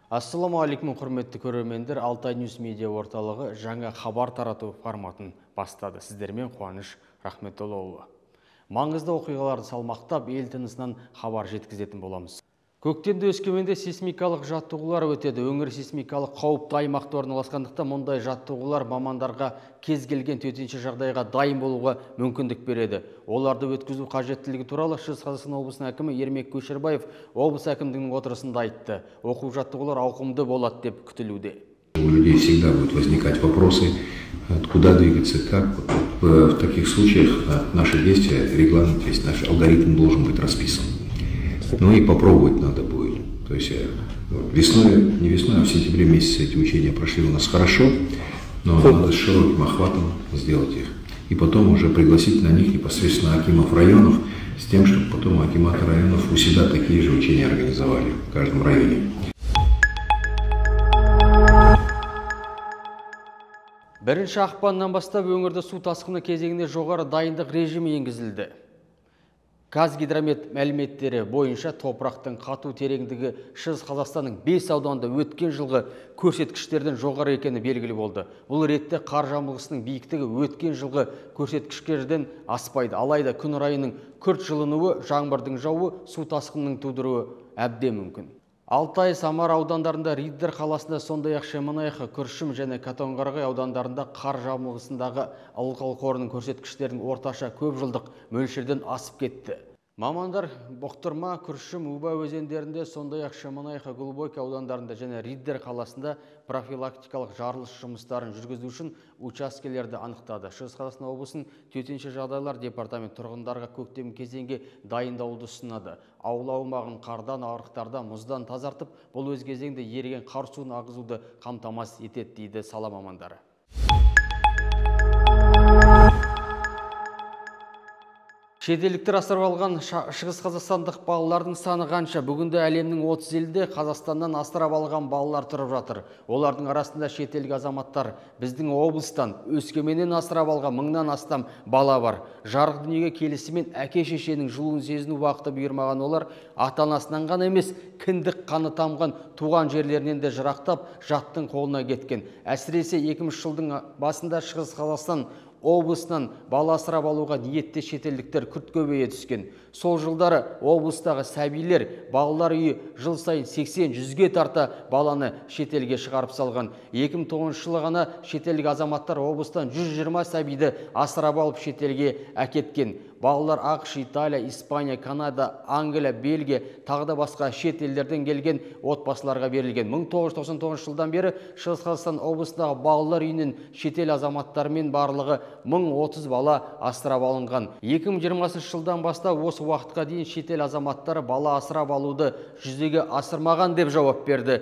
Ассаламуалейкум, құрметті көрермендер. Алтай Ньюс медиа орталығы жаңа хабар тарату форматын бастады. Сіздермен Қуаныш Рахметоллаұлы. Маңызды оқиғаларды салмақтап, ел тынысынан хабар жеткізетін боламыз. Көктемде Өскеменде сейсмикалық жаттығулар өтеді. Өңір сейсмикалық қауіпті аймақта орналасқандықта мұндай жаттығулар мамандарға кез келген төтенше жағдайға дайын болуға мүмкіндік береді. Оларды өткізу қажеттілігі туралы Шығыс Қазақстан облысының әкімі Ермек Көшербаев облыс әкімдігінің отырысында айтты. Оқу жаттығулар ауқымды болады деп күтілуде. У людей всегда будут возникать вопросы, куда двигаться, как. В таких случаях наши действия, регламент, весь наш алгоритм должен быть расписан. Ну и попробовать надо будет. То есть весной, не весной, а в сентябре месяце эти учения прошли у нас хорошо, но надо с широким охватом сделать их. И потом уже пригласить на них непосредственно акимов районов, с тем, чтобы потом акиматы районов у себя такие же учения организовали в каждом районе. Бірінші ақпаннан бастап өңірді су тасқыны кезеңіне жоғары дайындық режимі енгізілді. Қазгидромет мәліметтері бойынша топырақтың қату тереңдігі Шығыс Қазақстанның 5 ауданында өткен жылғы көрсеткіштерден жоғары екені белгілі болды. Бұл ретте қар жамылғысының биіктігі өткен жылғы көрсеткіштерден аспайды. Алайда күн райының күрт жылынуы, жаңбырдың жауы, су тасқынының тудыруы әбден мүмкін. Алтай, Самар аудандарында, Риддер қаласында, сондай-ақ Шемонаиха, Күршім және Катонқарағай аудандарында қар жамылғысындағы ылғал қорының көрсеткіштерінің орташа көп жылдық мөлшерден асып кетті. Мамандар Бұқтырма, Күршім, Уба өзендерінде, сондай-ақ Шемонаиха, Глубокий аудандарында және Риддер қаласында профилактикалық жарылыс жұмыстарын жүргізу үшін учаскелерді анықтады. Шығыс Қазақстан облысының төтенше жағдайлар департамент тұрғындарға көктем кезеңге дайындауды ұсынады. Аула аумағын қардан, арықтардан, мұздан тазартып, бұл өз кезеңде еріген қар суын ағызуды қамтамасыз етеді дейді сала мамандары. Шетелдіктер асырап алған шығыс қазақстандық балалардың саны қанша? Бүгінде әлемнің 30 елінде Қазақстаннан асырап алған балалар тұрып жатыр. Олардың арасында шетелдік азаматтар. Біздің облыстан, Өскеменнен асырап алған 1000-нан астам бала бар. Жарық дүниеге келісімен әке-шешенің жылуын сезіну уақыты бұйырмаған олар ата-анасынан ғана емес, кіндік қаны тамған туған жерлерінен де жырақтап, жаттың қолына кеткен. Әсіресе 2000 жылдың басында Шығыс Қазақстан облысынан бала асырап алуға ниетте шетелдіктер күрт көбейе түскен. Сол жылдары облыстағы сәбилер балалар үйі жыл сайын 80-100-ге тарта баланы шетелге шығарып салған. 2009 жылы ғана шетелдік азаматтар облыстан 120 сәбиді асырап алып шетелге әкеткен. Балалар ақш, Италия, Испания, Канада, Англия, Бельгия, тағы да басқа шет елдерден келген отбасыларға берілген. 1999 жылдан бері Шығыс Қазақстан облысындағы балалар үйінен шетел азаматтарымен барлығы 1030 бала асырап алынған. 2020 жылдан бастап осы уақытқа дейін шетел азаматтары бала асырап алуды жүзеге асырмаған деп жауап берді